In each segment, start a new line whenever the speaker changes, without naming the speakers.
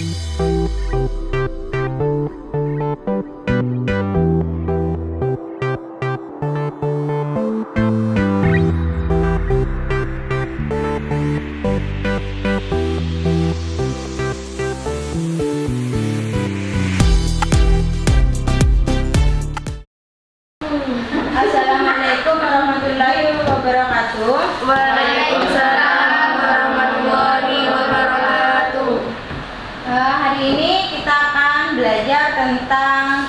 Assalamualaikum warahmatullahi wabarakatuh.
Waalaikumsalam warahmatullahi wabarakatuh.
Hari ini kita akan belajar tentang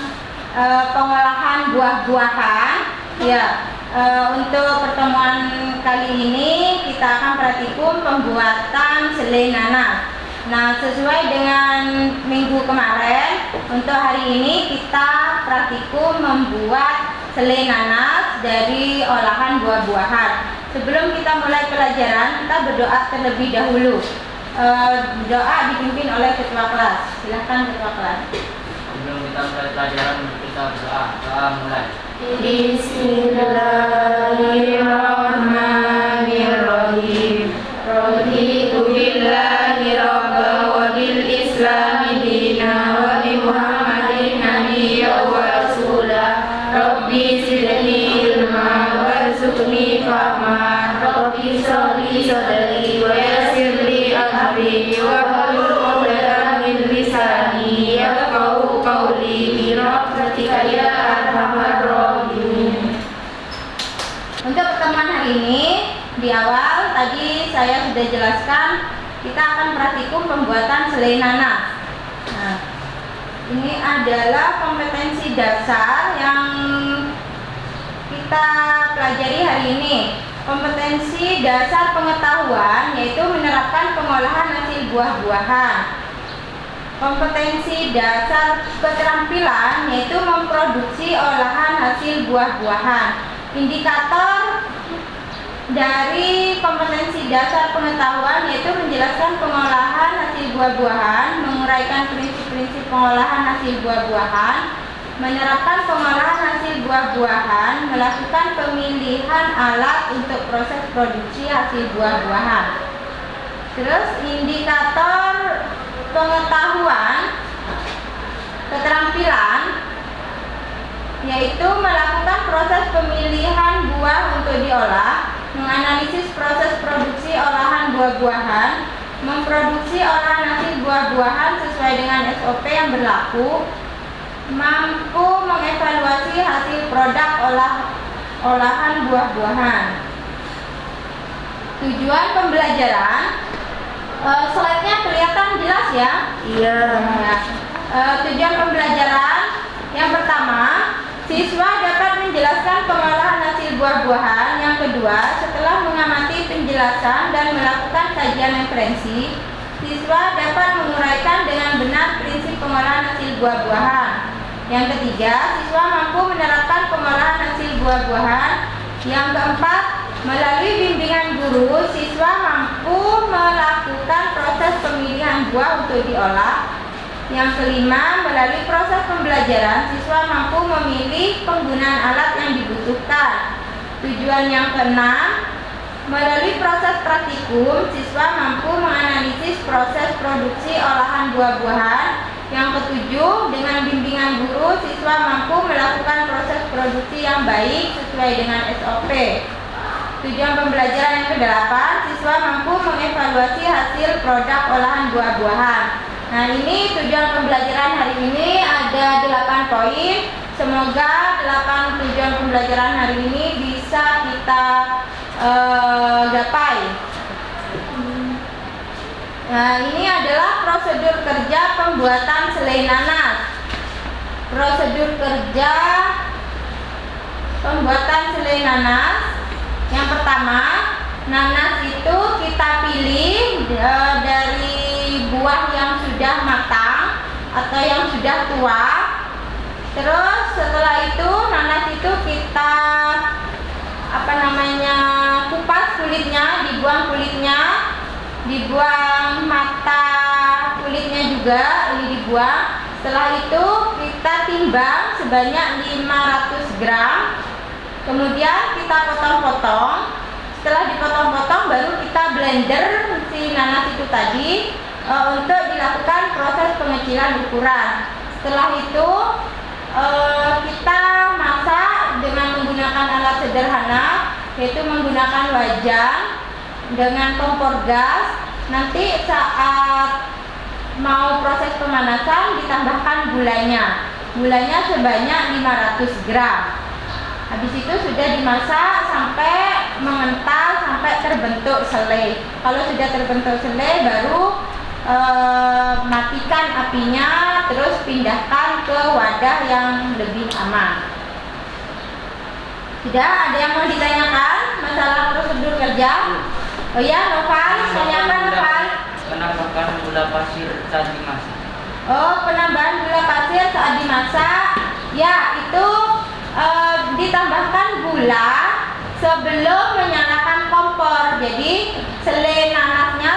pengolahan buah-buahan. Ya, untuk pertemuan kali ini kita akan praktikum pembuatan selai nanas. Nah, sesuai dengan minggu kemarin, untuk hari ini kita praktikum membuat selai nanas dari olahan buah-buahan. Sebelum kita mulai pelajaran, kita berdoa terlebih dahulu. Doa dipimpin oleh ketua kelas. Silakan ketua kelas.
Sebelum kita mulai pelajaran, kita berdoa. Doa mulai.
Bismillahirrahmanirrahim. Raditu billahi rabban wa bil islami dinan wa bi Muhammadin nabiyyan wa rasulah. Rabbi zidni ilma warzuqni fahma. Rabbi shrahli sadri wa yassir li amri wahlul 'uqdatam min lisani yafqahu qawli bi rahmatika ya arhamar rahimin.
Untuk pertemuan hari ini, di awal tadi saya sudah jelaskan kita akan praktikum pembuatan selai nanas. Nah, ini adalah kompetensi dasar yang kita pelajari hari ini. Kompetensi dasar pengetahuan yaitu menerapkan pengolahan hasil buah-buahan. Kompetensi dasar keterampilan yaitu memproduksi olahan hasil buah-buahan. Indikator dari kompetensi dasar pengetahuan yaitu menjelaskan pengolahan hasil buah-buahan, menguraikan prinsip-prinsip pengolahan hasil buah-buahan, menerapkan pengolahan hasil buah-buahan, melakukan pemilihan alat untuk proses produksi hasil buah-buahan. Terus indikator pengetahuan keterampilan yaitu melakukan proses pemilihan buah untuk diolah, menganalisis proses produksi olahan buah-buahan, memproduksi olahan hasil buah-buahan sesuai dengan SOP yang berlaku, mampu mengevaluasi hasil produk olahan buah-buahan. Tujuan pembelajaran, slide-nya kelihatan jelas ya?
Iya.
Tujuan pembelajaran yang pertama, siswa dapat menjelaskan pengolahan hasil buah-buahan. Yang kedua, setelah mengamati penjelasan dan melakukan kajian referensi, siswa dapat menguraikan dengan benar prinsip pengolahan hasil buah-buahan. Yang ketiga, siswa mampu menerapkan pengolahan hasil buah-buahan. Yang keempat, melalui bimbingan guru, siswa mampu melakukan proses pemilihan buah untuk diolah. Yang kelima, melalui proses pembelajaran, siswa mampu memilih penggunaan alat yang dibutuhkan. Tujuan yang keenam, melalui proses praktikum, siswa mampu menganalisis proses produksi olahan buah-buahan. Yang ketujuh, dengan bimbingan guru, siswa mampu melakukan proses produksi yang baik sesuai dengan SOP. Tujuan pembelajaran yang kedelapan, siswa mampu mengevaluasi hasil produk olahan buah-buahan. Nah, ini tujuan pembelajaran hari ini ada 8 poin. Semoga 8 tujuan pembelajaran hari ini bisa kita gapai. Nah, ini adalah prosedur kerja pembuatan selai nanas. Prosedur kerja pembuatan selai nanas. Yang pertama, nanas itu kita pilih dari buah yang sudah matang atau yang sudah tua. Terus setelah itu nanas itu kita kupas kulitnya, dibuang mata kulitnya juga, ini dibuang. Setelah itu kita timbang sebanyak 500 gram. Kemudian kita potong-potong. Setelah dipotong-potong baru kita blender si nanas itu tadi untuk dilakukan proses dengan ukuran. Setelah itu kita masak dengan menggunakan alat sederhana, yaitu menggunakan wajan dengan kompor gas. Nanti saat mau proses pemanasan ditambahkan gulanya. Gulanya sebanyak 500 gram. Habis itu sudah dimasak sampai mengental, sampai terbentuk selai. Kalau sudah terbentuk selai baru matikan apinya, terus pindahkan ke wadah yang lebih aman. Tidak ada yang mau ditanyakan masalah prosedur kerja? Oh ya, Noval, tanyakan Noval.
Penambahkan gula pasir saat dimasak.
Oh, penambahan gula pasir saat dimasak. Ya, itu ditambahkan gula sebelum menyalakan kompor. Jadi selai nanasnya,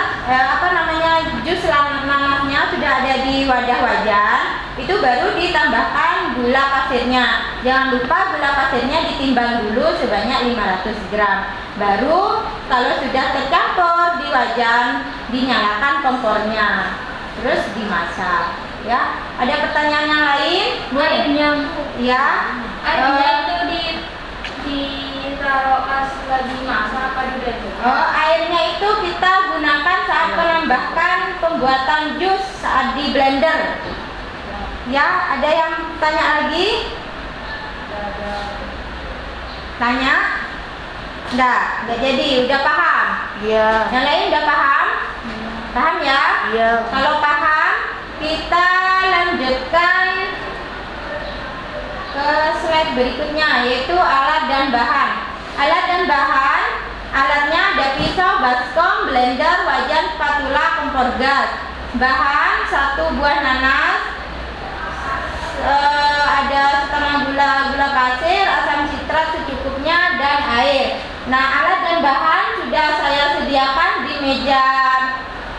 jus nanasnya sudah ada di wadah wajan, itu baru ditambahkan gula pasirnya. Jangan lupa gula pasirnya ditimbang dulu sebanyak 500 gram. Baru kalau sudah tercampur di wajan, dinyalakan kompornya, terus dimasak. Ya, ada pertanyaan yang lain?
Airnya,
Ya.
airnya itu ditaruh pas lagi masak apa juga itu?
Airnya itu kita gunakan saat menambahkan pembuatan jus saat di blender. Ya, ada yang tanya lagi? Tanya? Enggak jadi, udah paham?
Iya.
Yang lain udah paham? Paham ya?
Iya.
Kalau paham, kita lanjutkan ke slide berikutnya, yaitu alat dan bahan. Alat dan bahan, alatnya ada pisau, baskom, blender, wajan, spatula, kompor gas. Bahan 1 buah nanas, ada setengah gula pasir, asam sitrat secukupnya, dan air. Nah, alat dan bahan sudah saya sediakan di meja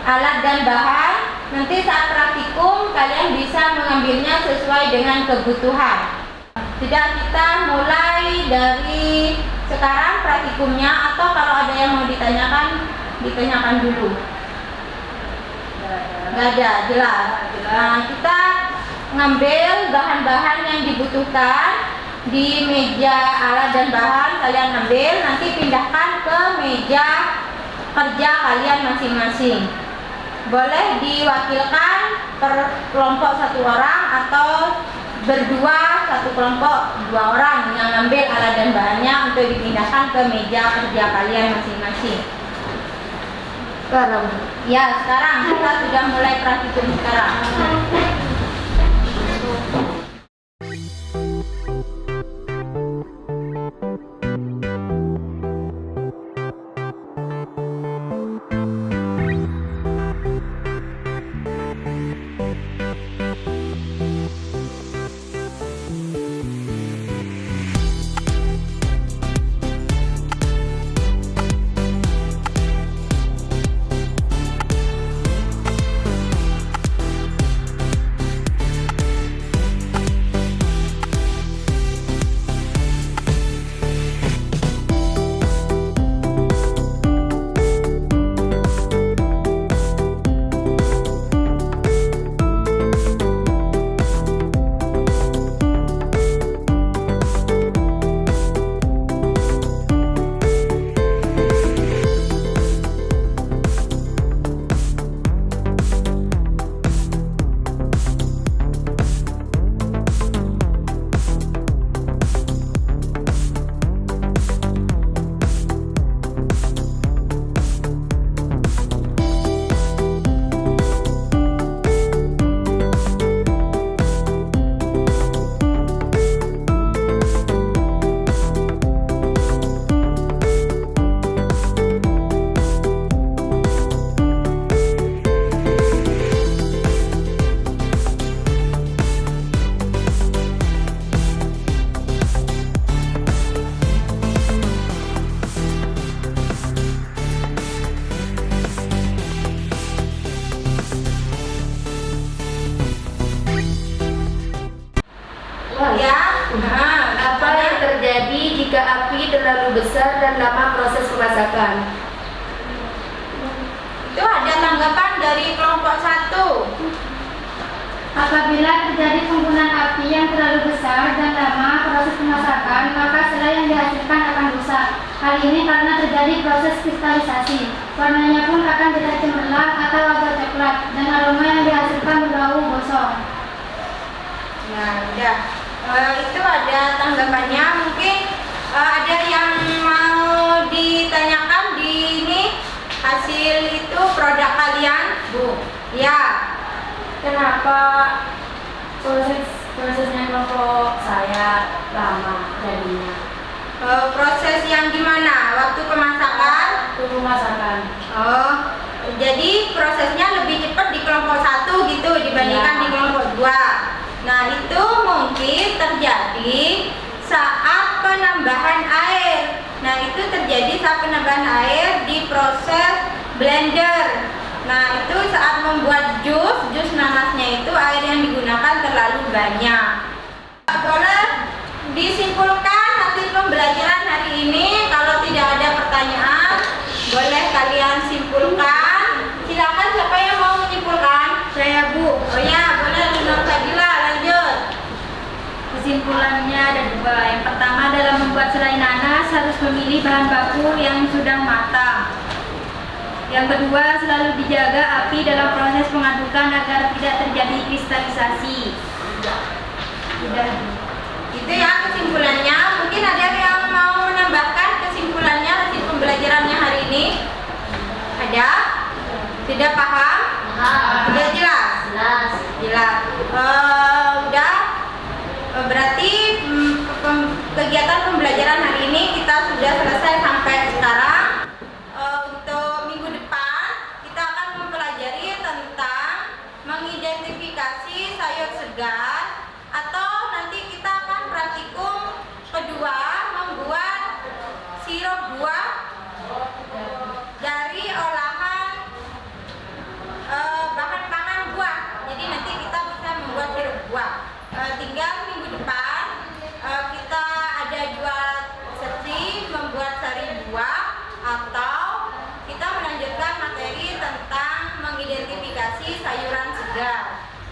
alat dan bahan. Nanti saat praktikum kalian bisa mengambilnya sesuai dengan kebutuhan. Sudah, kita mulai dari sekarang praktikumnya, atau kalau ada yang mau ditanyakan dulu. Nggak ada, jelas. Nah, kita ngambil bahan-bahan yang dibutuhkan di meja alat dan bahan, kalian ambil, nanti pindahkan ke meja kerja kalian masing-masing. Boleh diwakilkan per kelompok 1 orang atau berdua, 1 kelompok 2 orang yang ngambil alat dan bahannya untuk dipindahkan ke meja kerja kalian masing-masing.
Sekarang.
Ya, sekarang kita sudah mulai praktikum sekarang.
jika api terlalu besar dan lama proses pemasakan?
Itu ada tanggapan dari kelompok 1.
Apabila terjadi penggunaan api yang terlalu besar dan lama proses pemasakan, maka selai yang dihasilkan akan rusak. Hal ini karena terjadi proses kristalisasi. Warnanya pun akan tidak cemerlang atau agak coklat, dan aroma yang dihasilkan berbau gosong.
Nah, udah. Itu ada tanggapannya. Mungkin ada yang mau ditanyakan di ini hasil itu produk kalian, Bu? Ya. Kenapa
Prosesnya kelompok saya lama jadinya.
proses yang gimana? Waktu pemasakan?
Tunggu masakan.
Oh, jadi prosesnya lebih cepat di kelompok 1 gitu dibandingkan
Ya.
di kelompok 2. Nah, itu mungkin terjadi saat penambahan air. Nah, itu terjadi saat penambahan air di proses blender. Nah, itu saat membuat jus nanasnya itu air yang digunakan terlalu banyak. Boleh disimpulkan hasil pembelajaran hari ini. Kalau tidak ada pertanyaan, boleh kalian simpulkan. Silakan, siapa yang mau menyimpulkan? Saya, Bu. Oh ya, boleh Nur Fadila, lanjut.
Kesimpulannya ada 2. Yang pertama, dalam membuat selai nanas harus memilih bahan baku yang sudah matang. Yang kedua, selalu dijaga api dalam proses pengadukan agar tidak terjadi kristalisasi. Sudah.
Itu ya kesimpulannya. Mungkin ada yang mau menambahkan kesimpulannya hasil pembelajarannya hari ini? Ada? Sudah paham? Sudah jelas? Jelas. Udah. Berarti kegiatan pembelajaran hari ini kita sudah selesai sampai sekarang. Untuk minggu depan kita akan mempelajari tentang mengidentifikasi sayur segar, atau nanti kita akan praktikum kedua membuat sirup buah dari olahan bahan pangan buah. Jadi nanti kita bisa membuat sirup buah. Tinggal minggu depan kita ada 2 sesi membuat sari buah, atau kita melanjutkan materi tentang mengidentifikasi sayuran segar.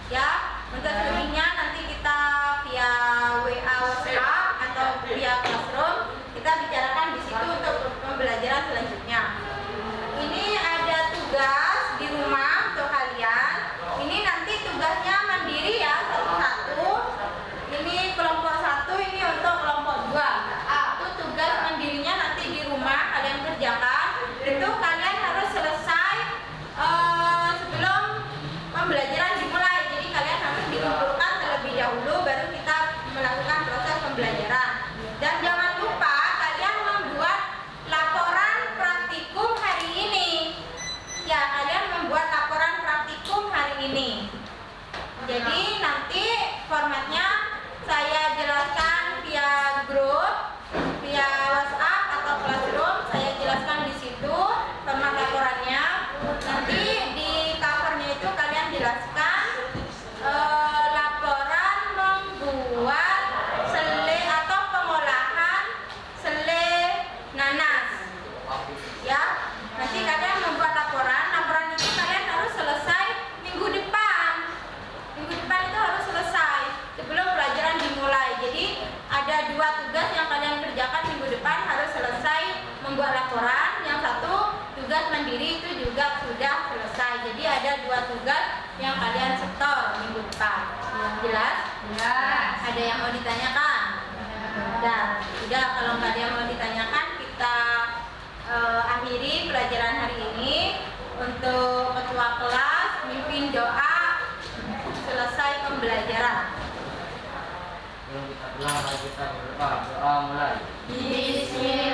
Ya, untuk selebihnya nanti kita via WA WhatsApp atau via Classroom kita bicarakan di situ untuk pembelajaran selanjutnya. Ini ada tugas di rumah untuk kalian. Ini nanti tugasnya mandiri ya, satu-satu. Ini kelompok 1, ini untuk kelompok 2. Itu tugas mandirinya nanti di rumah kalian kerjakan. Itu kalian harus selesai sebelum pembelajaran dimulai. Jadi kalian harus dikumpulkan terlebih dahulu baru kita melakukan proses pembelajaran. Dan jangan lupa kalian membuat laporan praktikum hari ini. Ya, kalian membuat laporan praktikum hari ini. Jadi nanti formatnya saya jelaskan via grup, via WhatsApp atau Classroom. Saya jelaskan di situ format laporannya. Nanti di covernya itu kalian jelaskan laporan membuat selai atau pengolahan selai nanas. Ya, nanti kalian membuat laporan itu kalian harus selesai minggu depan. Minggu depan itu harus selesai sebelum pelajaran dimulai. Jadi ada 2 tugas yang kalian kerjakan minggu depan, harus selesai membuat laporan. Yang satu tugas mandiri itu juga sudah selesai. Jadi ada 2 tugas yang kalian setor minggu depan. Jelas? Ya. Ada yang mau ditanyakan? Sudah. Kalau nggak ada yang mau ditanyakan, kita akhiri pelajaran hari ini. Untuk ketua kelas mimpin doa selesai pembelajaran.
Belum kita pulang, kita berdoa. Doa mulai.
Bismillah.